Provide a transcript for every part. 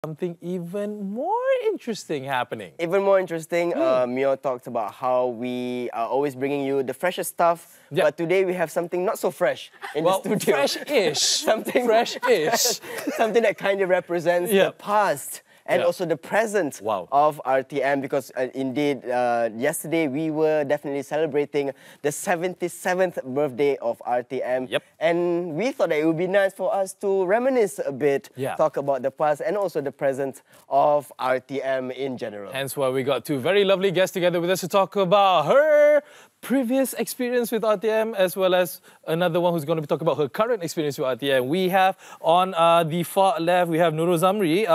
something even more interesting happening. Even more interesting, Mio talked about how we are always bringing you the freshest stuff, but today we have something not so fresh in the studio. Fresh-ish. Something fresh-ish. Something that kind of represents the past and also the present of RTM, because indeed, yesterday we were definitely celebrating the 77th birthday of RTM. And we thought that it would be nice for us to reminisce a bit, talk about the past and also the present of RTM in general. Hence why we got two very lovely guests together with us to talk about her previous experience with RTM, as well as another one who's going to be talking about her current experience with RTM. We have on the far left, we have NURUL ZAMRE,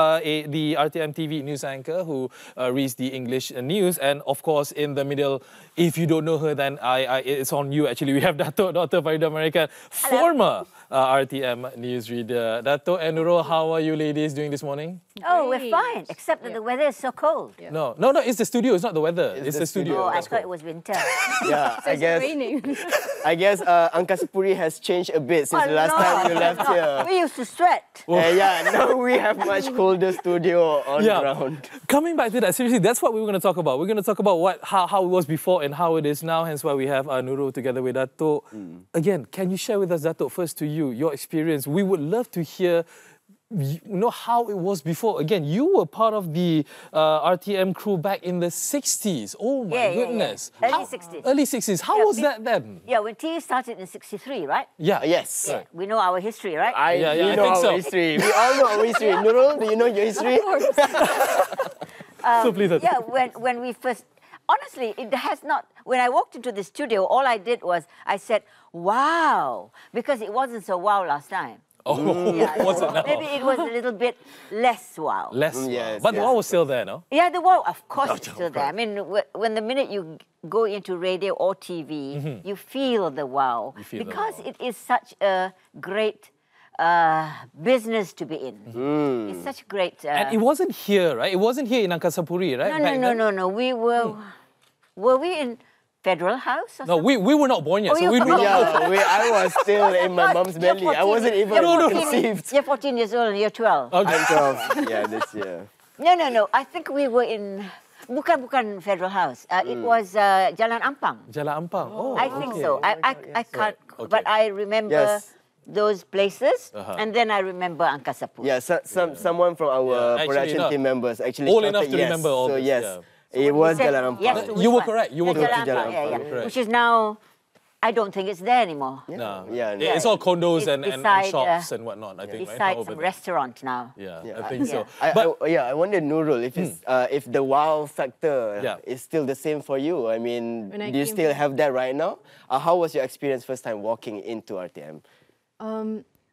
the RTM TV news anchor who reads the English news. And of course, in the middle, if you don't know her, then it's on you actually. We have DATO, Dr. FARIDAH MERICAN, former RTM newsreader. DATO and NURUL, how are you ladies doing this morning? Oh, we're fine, except that the weather is so cold. No, it's the studio, it's not the weather. It's the studio. Oh, I thought it was winter. Yeah, I guess Angkasapuri has changed a bit since the last time you left here. We used to sweat. Yeah, now we have much colder studio on ground. Coming back to that, seriously, that's what we were going to talk about. We're going to talk about how it was before and how it is now, hence why we have NURUL together with DATO. Again, can you share with us, DATO, first to you, your experience? We would love to hear how it was before. Again, you were part of the RTM crew back in the 60s. Oh my goodness. Yeah. Early 60s. Early 60s. How was that then? Yeah, when TV started in 63, right? Yeah, yes. Yeah. We know our history, right? We know our history. We all know our history. NURUL, do you know your history? Of course. So please, yeah, when we first... Honestly, it has not... When I walked into the studio, all I did was I said, wow, because it wasn't so wow last time. Oh, what's it now? Maybe it was a little bit less wow. Less wow. But the wow was still there, no? Yeah, the wow, of course, it's still there. I mean, when the minute you go into radio or TV, you feel the wow. Because it is such a great business to be in. It's such a great... and it wasn't here, right? It wasn't here in Angkasapuri, right? No. We were... Were we in... Federal House? No, we were not born yet, so we don't know. I was still in my mom's belly. I wasn't even conceived. You're 14 years old and you're 12. I'm 12. Yeah, this year. No. I think we were in... Bukan Federal House. It was Jalan Ampang. Jalan Ampang. Oh, I think so. I can't... But I remember those places, and then I remember Angkasapuri. Yeah, someone from our production team members actually old enough to remember all this. So yes. It was Jalan Ampang. Yes, you were correct. You were correct. Jalan Ampang, which is now, I don't think it's there anymore. No. It's all condos and shops and whatnot, I think. Besides some restaurant now. Yeah, I think so. I wonder, NURUL, if the wow factor is still the same for you. I mean, do you still have that right now? How was your experience first time walking into RTM?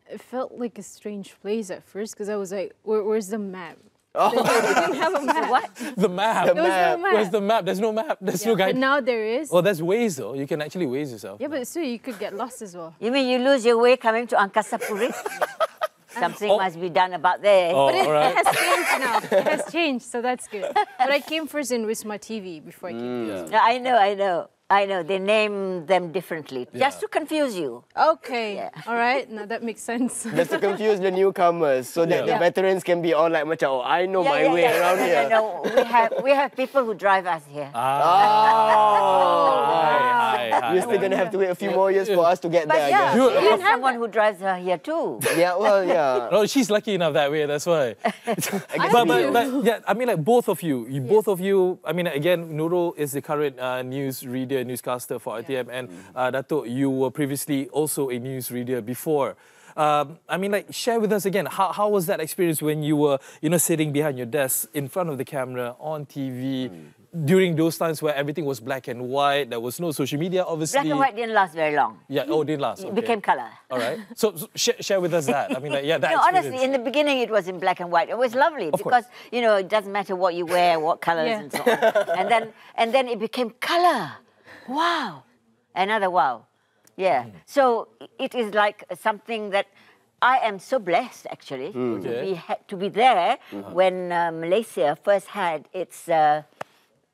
It felt like a strange place at first because I was like, where's the map? Oh. They didn't have a map. What? The map. There was no map. Where's the map? There's no map. There's no guide. But now there is. Well, there's Waze though. You can actually Waze yourself. Yeah, but still you could get lost as well. You mean you lose your way coming to Angkasapuri? Something must be done about there. But it has changed now. It has changed, so that's good. But I came first in Wisma TV before I came to this. I know. They name them differently, just to confuse you. Okay. Yeah. All right. Now that makes sense. Just to confuse the newcomers, so that the veterans can be all like, oh, I know my way around here. No, we have people who drive us here. You're still going to have to wait a few more years for us to get there, I guess. You have someone who drives her here too. Yeah, well, yeah. No, she's lucky enough that way, that's why. But yeah, I mean, like both of you, I mean, again, NURUL is the current news reader, newscaster for RTM, and DATO, you were previously also a news reader before. I mean, like, share with us again, how was that experience when you were, sitting behind your desk in front of the camera on TV during those times where everything was black and white, there was no social media, obviously. Black and white didn't last very long. Yeah, didn't last. It became color. All right. So share with us that. I mean, like, that honestly, in the beginning, it was in black and white. It was lovely because, it doesn't matter what you wear, what colors and so on. And then it became color. Wow. Another wow. Yeah. So it is like something that I am so blessed, actually, to be there when Malaysia first had its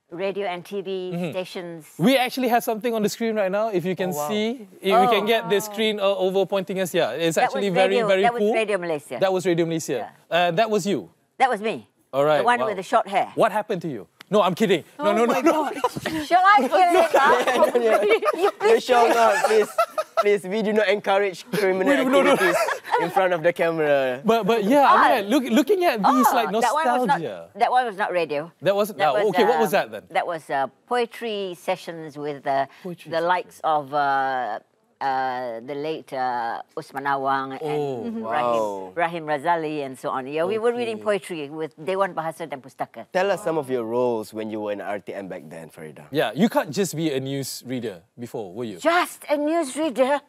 radio and TV stations. We actually have something on the screen right now, if you can see. If we can get the screen over pointing us, it's actually very cool. That was Radio Malaysia. That was Radio Malaysia. That was you. That was me. All right. The one with the short hair. What happened to you? No, I'm kidding. No, no, no, no. Shall I kill it? You shall not, please. Please, we do not encourage criminal activities in front of the camera. But yeah, I mean, looking at these like nostalgia. That one was not radio. That was okay. What was that then? That was poetry sessions with the likes of the late Usman Awang and Rahim Razali and so on. Yeah, we were reading poetry with Dewan Bahasa dan Pustaka. Tell us some of your roles when you were in RTM back then, Faridah. Yeah, you can't just be a news reader before, were you? Just a news reader?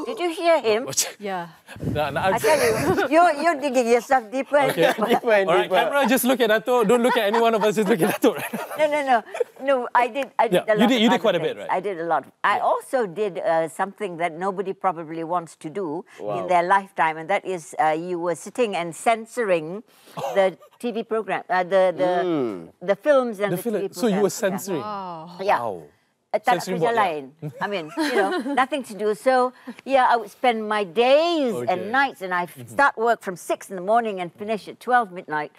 Did you hear him? Yeah. I tell you, you're digging yourself deeper and deeper. Deeper and All right, deeper. camera, just look at Dato. Don't look at any one of us. Just look at Dato. Right? No. I did a lot. You did quite a things. bit, right? I did a lot. I also did something that nobody probably wants to do in their lifetime, and that is you were sitting and censoring the TV program, the films and the TV programs. So you were censoring. Yeah. Wow. Tak nak kerja lain. I mean, nothing to do. So, yeah, I would spend my days and nights, and I start work from 6 in the morning and finish at 12 midnight.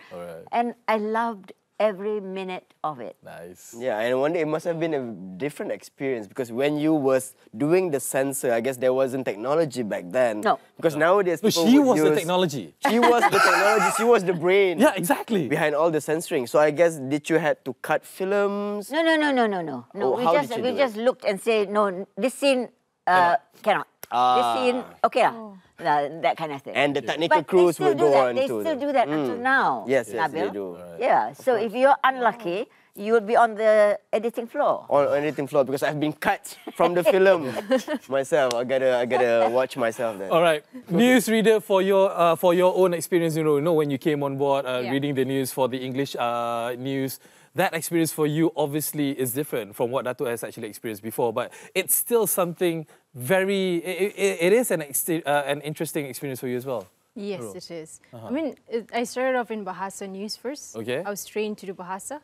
And I loved every minute of it. Nice. Yeah, and I wonder it must have been a different experience because when you was doing the censor, I guess there wasn't technology back then. No. Because nowadays So people she would was the use- technology. She was the technology. She was the brain. Yeah, exactly. Behind all the censoring. So I guess did you had to cut films? No. Oh, how did you We do just looked and said, no, this scene cannot. This scene, okay that kind of thing. And the technical But crews they still would do go that. on They to still do that until now. Yes, they Nabil. do. Yeah, so if you're unlucky, you will be on the editing floor. On editing floor because I've been cut from the film myself. I gotta watch myself then. All right, newsreader for your own experience. You know when you came on board reading the news for the English news. That experience for you obviously is different from what Dato has actually experienced before, but it's still something very. It is an interesting experience for you as well. Yes, it is. I mean, I started off in Bahasa News first. Okay. I was trained to do Bahasa.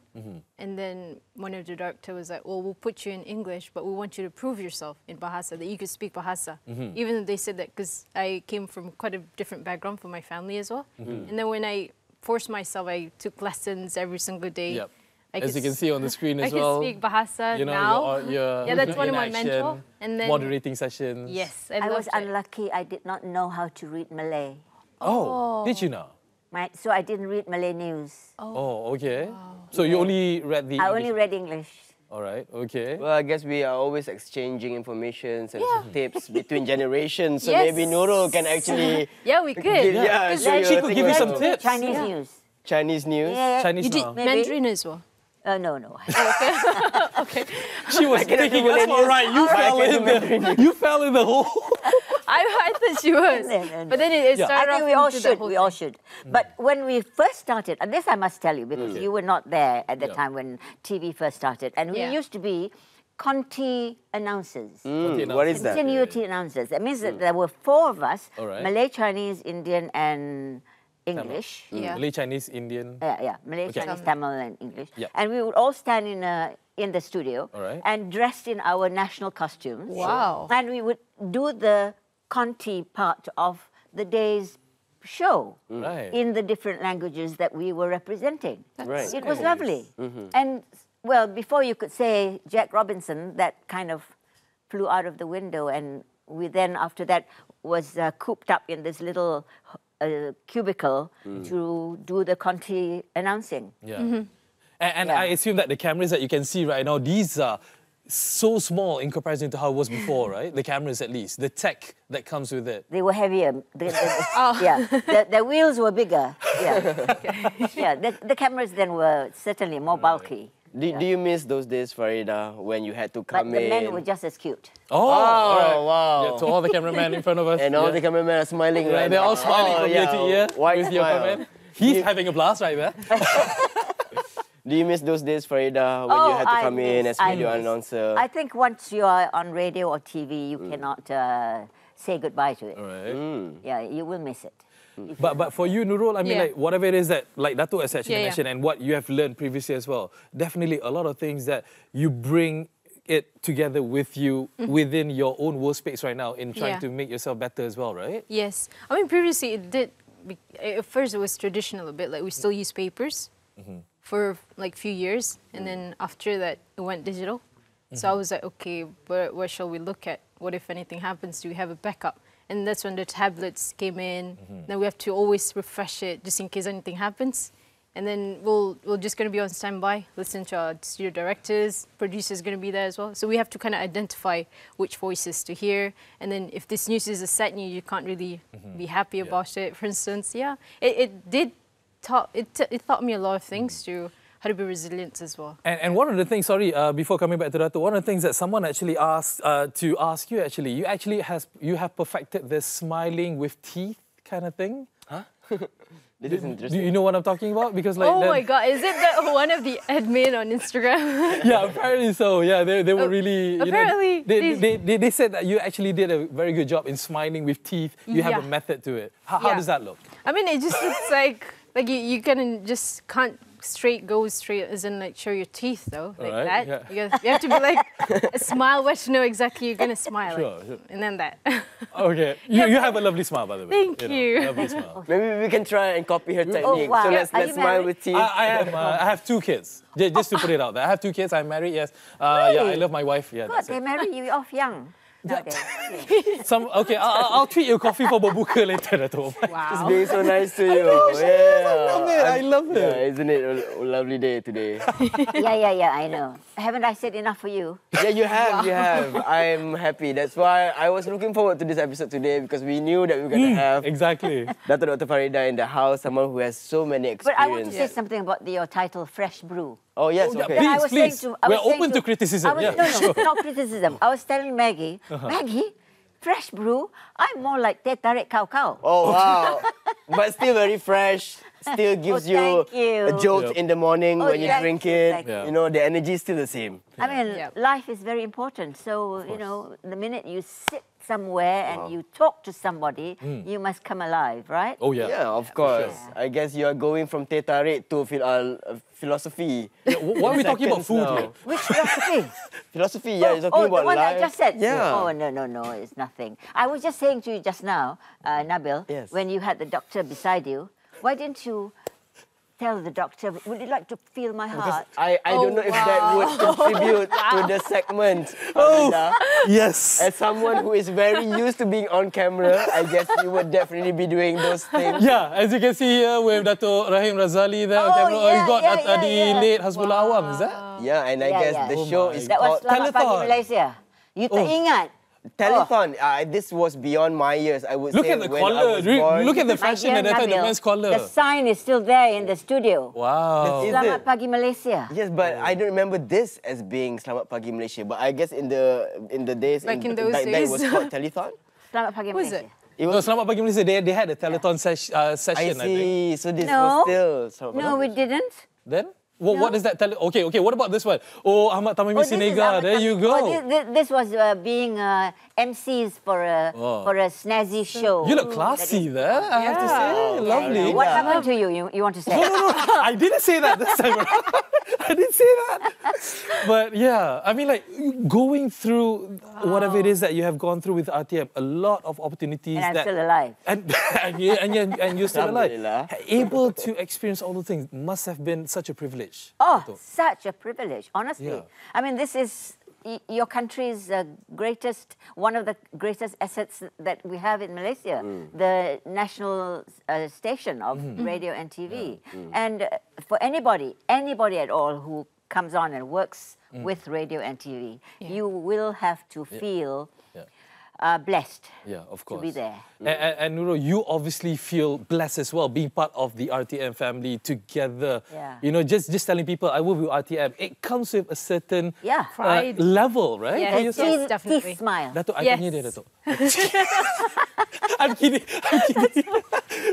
And then one of the director was like, well, we'll put you in English, but we want you to prove yourself in Bahasa, that you could speak Bahasa. Even though they said that because I came from quite a different background from my family as well. And then when I forced myself, I took lessons every single day. Yep. As you can see on the screen as well. well. I can speak Bahasa now. Yeah, that's one of my mentors. And then moderating sessions. Yes, I was unlucky. I did not know how to read Malay. Oh, did you know? So I didn't read Malay news. Oh, okay. Wow. So you only read the I only read English. All right, okay. Well, I guess we are always exchanging information and tips between generations. So maybe Nurul can actually... Yeah, we could. She could give you some tips. Chinese news. Chinese news? Yeah. Chinese You did Mandarin as well? No. Okay. She was thinking, that's all right, you fell in the hole. I thought she was. No. But then it started I think we all should. But when we first started, and this I must tell you because you were not there at the time when TV first started, and we used to be Conti announcers. What is that? Continuity announcers. That means that there were 4 of us, right. Malay, Chinese, Indian and English. Malay, Chinese, Indian. Malay, Chinese, Tamil and English. Yep. And we would all stand in the studio and dressed in our national costumes. Wow. And we would do the Conti part of the day's show in the different languages that we were representing. It was lovely. And, well, before you could say Jack Robinson, that kind of flew out of the window. And we then, after that, was cooped up in this little cubicle to do the Conti announcing. And I assume that the cameras that you can see right now, these are so small in comparison to how it was before, right? The cameras, at least, the tech that comes with it. They were heavier. The wheels were bigger. The cameras then were certainly more bulky. Do you miss those days, Faridah, when you had to come in? But the men were just as cute. Wow. Yeah, to all the cameramen in front of us. And all the cameramen are smiling right they're now. all smiling from ear to ear with your comment. He's having a blast right there. Do you miss those days, Faridah, when you had to come in as video announcer? I think once you are on radio or TV, you cannot say goodbye to it. Yeah, you will miss it. But for you, Nurul, I mean, like whatever it is that, like Dato has actually mentioned, and what you have learned previously as well, definitely a lot of things that you bring it together with you within your own workspace right now in trying to make yourself better as well, right? Yes. I mean, previously it did at first it was traditional a bit, like we still use papers for like few years, and then after that it went digital. So I was like, okay, but what shall we look at? What if anything happens? Do we have a backup? And that's when the tablets came in. Then we have to always refresh it just in case anything happens. And then we're just going to be on standby, listen to our studio directors, producers going to be there as well. So we have to kind of identify which voices to hear. And then if this news is a sad news, you can't really be happy about it. For instance, it taught me a lot of things to how to be resilient as well. And one of the things, before coming back to that, one of the things that someone actually asked to ask you, you have perfected this smiling with teeth kind of thing. Huh? This is interesting. Do you know what I'm talking about? Because like, oh my God, is it that one of the admin on Instagram? Yeah, apparently so. Yeah, they were really. Apparently, they said that you actually did a very good job in smiling with teeth. You have a method to it. How does that look? I mean, it just looks like you just can't go straight, as in like show your teeth though, like that. Yeah. You have to be like a smile where to know exactly you're gonna smile, sure. And then that. Okay, you have a lovely smile, by the way. Thank you. Lovely smile. Maybe we can try and copy her technique. Oh, wow. So let's smile with teeth. I have 2 kids. Just to put it out there, I have 2 kids. I'm married. Yes. Really? Yeah, I love my wife. Yeah. God, they marry you off young. Okay, I'll treat you coffee for berbuka later, Dato'. Wow. Just being so nice to you. I love it. Yeah, isn't it a lovely day today? Yeah, I know. Haven't I said enough for you? Yeah, you have. I'm happy. That's why I was looking forward to this episode today, because we knew that we were going to have exactly Dr. FARIDAH in the house, someone who has so many experience. But I want to say something about your title, Fresh Brew. Oh, yes, okay. Please. We're open to criticism. No, not criticism. I was telling Maggie, Maggie, fresh brew, I'm more like teh tarik kau-kau. Oh, wow. But still very fresh. Still gives you a jolt in the morning when you drink it. Exactly. You know, the energy is still the same. I mean, life is very important. So, you know, the minute you sit somewhere and you talk to somebody, you must come alive, right? Oh, yeah. Yeah, of course. Sure. I guess you are going from teh tarik to philosophy. Yeah, why are we talking about food? Now? Which philosophy? Philosophy, yeah. You're talking about the one life. I just said? Yeah. Oh, no, it's nothing. I was just saying to you just now, Nabil, when you had the doctor beside you, why didn't you tell the doctor, would you like to feel my heart? I don't know if that would contribute to the segment. Yes. As someone who is very used to being on camera, I guess you would definitely be doing those things. Yeah, as you can see here with Dato' Rahim Razali there on camera. You got the late Hasbullah Awam, is that? Yeah, and I guess the show is that called was Selamat Pagi Malaysia. You tak ingat? Telethon. This was beyond my years, I would say. Look at the collar. Look at the fashion at that time, the men's collar. The sign is still there in the studio. Wow. Selamat Pagi Malaysia. Yes, but I don't remember this as being Selamat Pagi Malaysia. But I guess in the days, like in those days, that was called Telethon. Selamat Pagi Malaysia. No, Selamat Pagi Malaysia. They had a telethon session, I think. I see. So this was still Selamat Pagi. No, we didn't. Then? What is that? Okay, what about this one? Oh, Ahmad Tamimi Sinega. There you go. This was being MCs for a snazzy show. You look classy there, I have to say. Lovely. What happened to you? You want to say? No. I didn't say that this time around. I didn't say that. But yeah, I mean, like, going through whatever it is that you have gone through with RTM, a lot of opportunities. And I'm still alive. And you're still alive. Able to experience all the things must have been such a privilege. Oh, such a privilege, honestly. I mean, this is your country's one of the greatest assets that we have in Malaysia, the national station of radio and TV. And for anybody at all who comes on and works with radio and TV, you will have to feel blessed to be there. And Nurul, you obviously feel blessed as well, being part of the RTM family together. You know, just telling people I work with RTM, it comes with a certain pride level, right? Yes, definitely. Smile. Dato', I can hear that, Dato'. I'm kidding.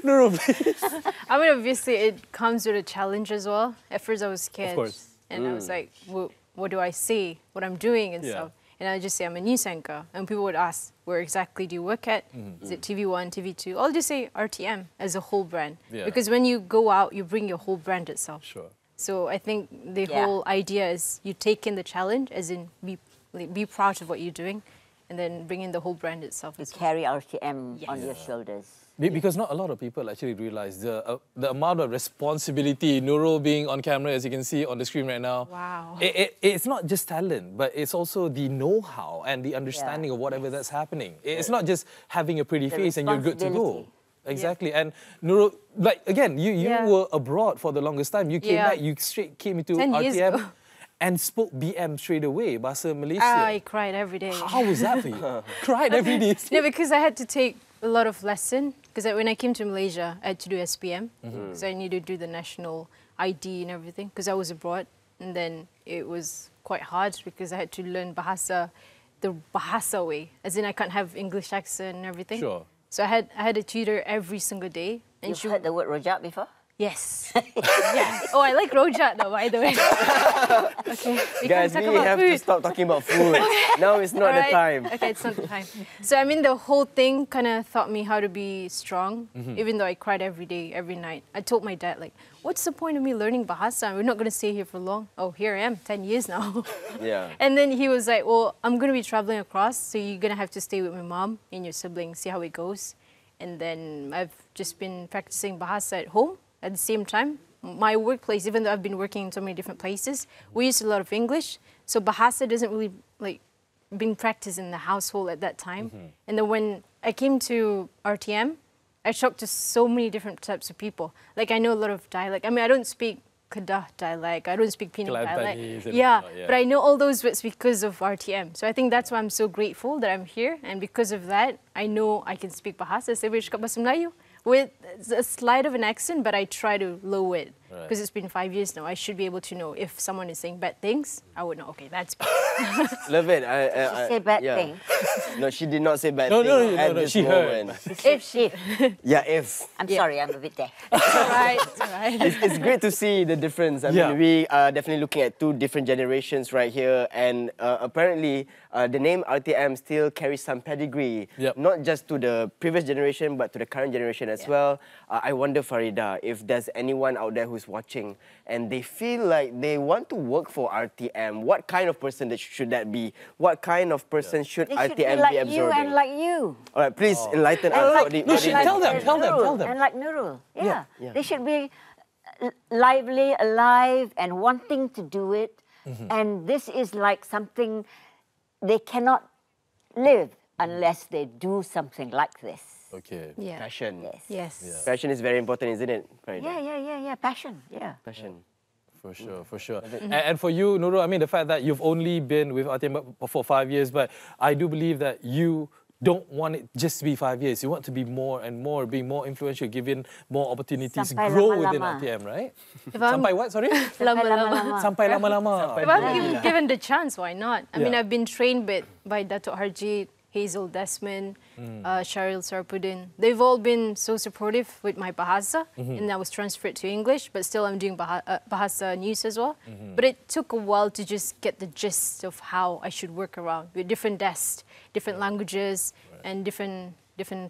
Nurul, please. I mean, obviously, it comes with a challenge as well. At first, I was scared. Of course. And I was like, what do I say? What I'm doing and stuff. And I just say I'm a news anchor. And people would ask, where exactly do you work at? Is it TV1, TV2? I'll just say RTM as a whole brand. Because when you go out, you bring your whole brand itself. Sure. So I think the whole idea is you take in the challenge, as in be proud of what you're doing, and then bring in the whole brand itself. You carry RTM on your shoulders. Because not a lot of people actually realize the amount of responsibility, Nurul being on camera, as you can see on the screen right now. Wow. It's not just talent, but it's also the know-how and the understanding of whatever that's happening. It's not just having a pretty face and you're good to go. Exactly. And Nurul, like again, you were abroad for the longest time. You came back, you straight came into 10 years RTM ago. and spoke BM straight away, Bahasa Malaysia. I cried every day. How was that for you? Cried every day? No, because I had to take a lot of lesson. Because when I came to Malaysia, I had to do SPM. So I needed to do the national ID and everything because I was abroad. And then it was quite hard because I had to learn Bahasa, the Bahasa way. As in I can't have English accent and everything. Sure. So I had a tutor every single day. And You've heard the word rojak before? Yes. Yeah. Oh, I like rojak though, by the way. Okay. Guys, we have to stop talking about food. Now is not the time. Okay, it's not the time. So, I mean, the whole thing kind of taught me how to be strong, even though I cried every day, every night. I told my dad, like, what's the point of me learning Bahasa? We're not going to stay here for long. Oh, here I am, 10 years now. Yeah. And then he was like, well, I'm going to be traveling across, so you're going to have to stay with my mom and your siblings, see how it goes. And then I've just been practicing Bahasa at home. At the same time, my workplace, even though I've been working in so many different places, we use a lot of English. So Bahasa doesn't really like being practiced in the household at that time. And then when I came to RTM, I talked to so many different types of people. Like I know a lot of dialect. I mean, I don't speak Kedah dialect. I don't speak Penang dialect. Yeah, but I know all those words because of RTM. So I think that's why I'm so grateful that I'm here. And because of that, I know I can speak Bahasa. Saya boleh cakap Bahasa Melayu with a slight of an accent, but I try to lower it. Because it's been 5 years now, I should be able to know if someone is saying bad things, I would know, okay, that's bad. Love it. She say bad things. No, she did not say bad things at this moment. If. Yeah, if. I'm sorry, I'm a bit deaf. It's all right, it's all right. It's great to see the difference. I mean, we are definitely looking at two different generations right here, and apparently the name RTM still carries some pedigree, not just to the previous generation, but to the current generation as well. I wonder, Faridah, if there's anyone out there who's watching and they feel like they want to work for RTM, what kind of person should that be? What kind of person should RTM be absorbing? You and like you. All right, please enlighten us. Tell them. And like Nurul. Yeah. They should be lively, alive, and wanting to do it. And this is like something they cannot live unless they do something like this. Okay. Yeah. Passion. Yes. Passion is very important, isn't it? Yeah. Passion. Yeah. Passion. For sure. And for you, Nurul, I mean, the fact that you've only been with RTM for 5 years, but I do believe that you don't want it just to be 5 years. You want to be more and more, be more influential, given more opportunities, grow within RTM, right? Sampai what, sorry? Lama-lama. Sampai lama-lama. If I'm given the chance, why not? I mean, I've been trained by Dato' Harjit, Hazel Desmond, Sharil Sarpudin. They've all been so supportive with my Bahasa, and I was transferred to English, but still I'm doing Bahasa news as well. But it took a while to just get the gist of how I should work around with different desks, different languages, and different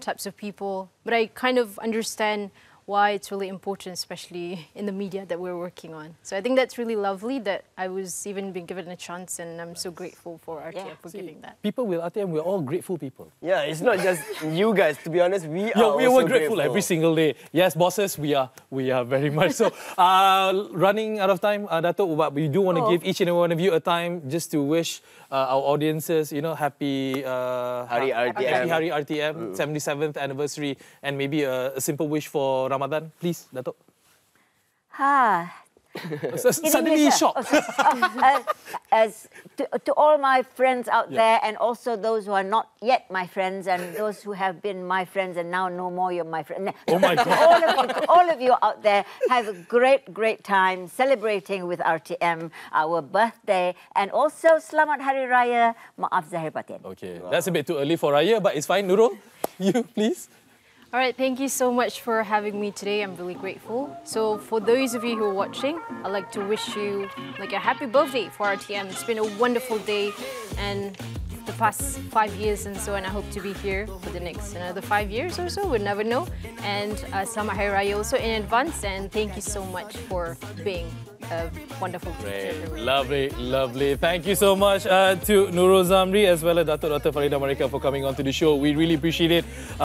types of people. But I kind of understand why it's really important, especially in the media that we're working on. So I think that's really lovely that I was even been given a chance, and I'm so grateful for RTM for giving that. People with RTM, we're all grateful people. Yeah, it's not just you guys, to be honest, we are we also were grateful every single day. Yes, bosses, we are very much so. Running out of time, Dato', but we do want to give each and every one of you a time just to wish our audiences, you know, happy Hari RTM. Happy Hari RTM, 77th anniversary, and maybe a simple wish for Ramadan, please, Dato'. Suddenly shocked. To all my friends out there, and also those who are not yet my friends, and those who have been my friends and now no more you're my friend. Oh my God. all of you out there, have a great time celebrating with RTM, our birthday, and also Selamat Hari Raya, Maaf Zahir Batin. Okay, that's a bit too early for Raya, but it's fine. Nurul, you please. All right, thank you so much for having me today. I'm really grateful. So for those of you who are watching, I'd like to wish you like a happy birthday for RTM. It's been a wonderful day and the past 5 years and so, and I hope to be here for the next another 5 years or so, we'll never know. And Selamat Hari Raya also in advance, and thank you so much for being a wonderful teacher. Lovely. Thank you so much to Nurul Zamri as well as Dr. Faridah MERICAN for coming on to the show. We really appreciate it.